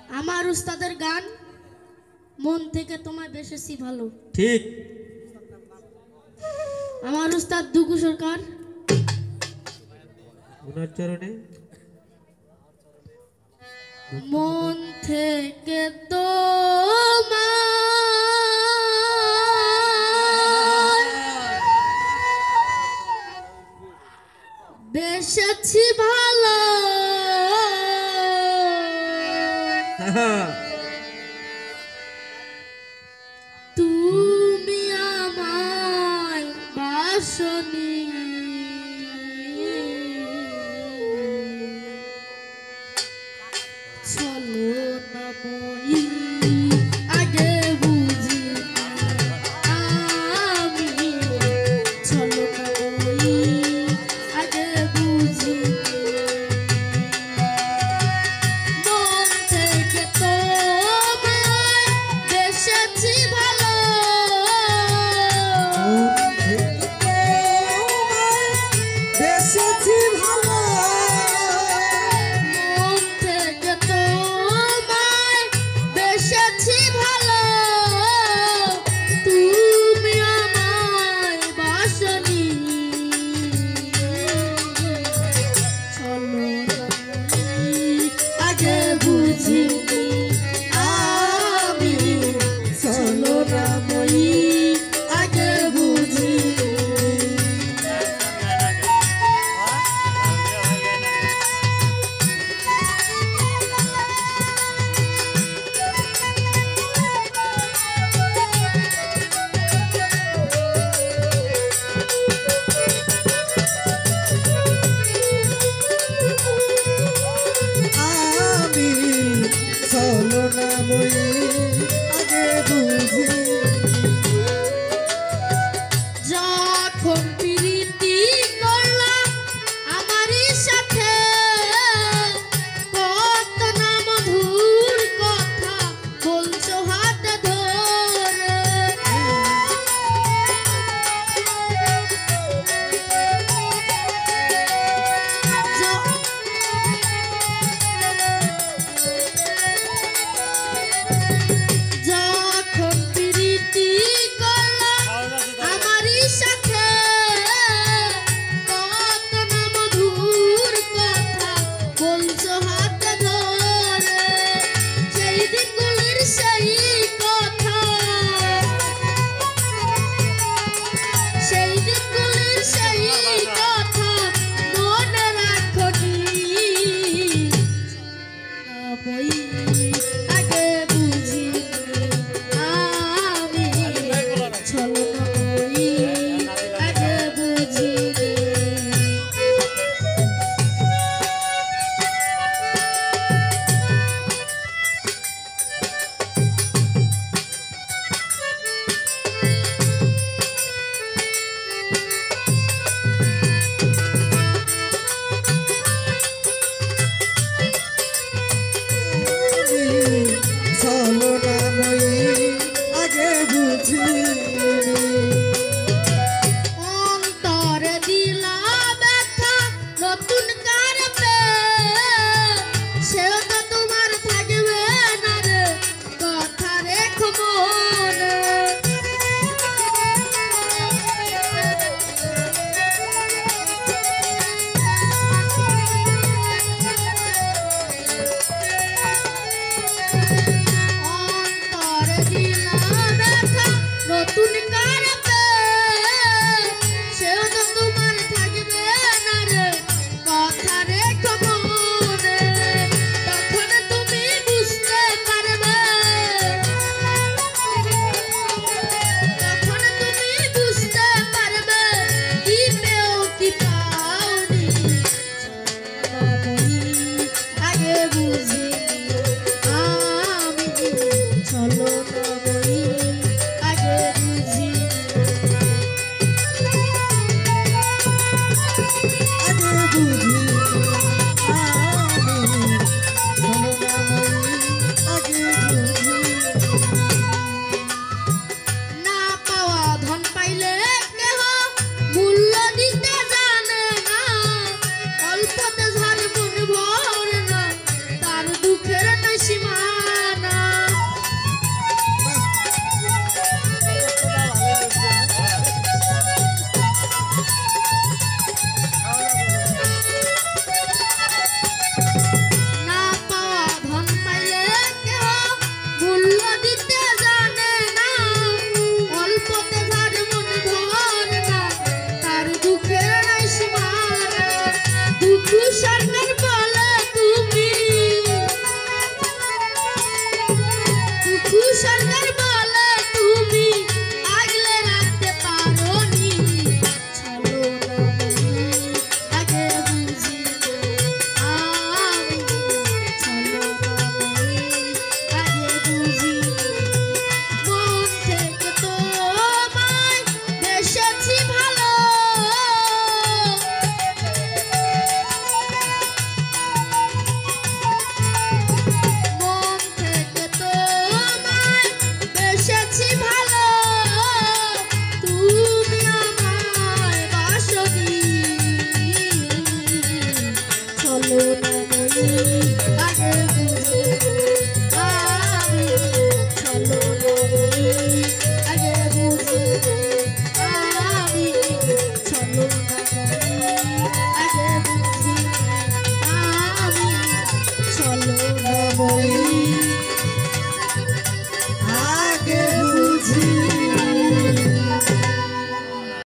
আমার উস্তাদের গান মন থেকে তোমায় বেশেছি ভালো। ঠিক। আমার উস্তাদ দুগু সরকার ওনার চরণে মন থেকে তোমায় বেশেছি ভালো। তুমি আমায় বাসনি চলো না মই আগে বুঝি আমি চলো না মই আগে বুঝি মন থেকে তোমায় বেশেছি ভালো। বেশেছি ভালো। মন থেকে তোমায় বেশেছি ভালো। তুমি আমায় বাসনি চলো আগে বুঝিনি আমি চলো না মই আগে বুঝিনি। চলো না মই আগে বুঝি যখন প্রীতি করলাম আমারই সাথে কত না মধুর কথা বলছো হাত ধরে। যখন প্রীতি করলাম আমারই সাথে কত না মধুর কথা বলছো হাত ধরে। সেই দিনগুলির সেই কথা সেই দিনগুলির সেই কথা মনে রাখনি বই আগে বুঝিনি আমি চলো না বই আগে বুঝিনি। চলো না মই আগে বুঝি অন্তরে দিলা ব্যথা নতুন কারপে সেও তো তোমার থাকবে না রে কথা রেখো মনে। অন্তরে দিলা ব্যথা নতুন কারপে সেও তো তোমার থাকবে না রে কথা রেখো মনে। তখন তুমি বুঝতে পারবে তখন তুমি বুঝতে পারবে কি পেও কি পাওনি আগে বুঝিনি আমি চলো না মই আগে বুঝিনি। আগে বুঝি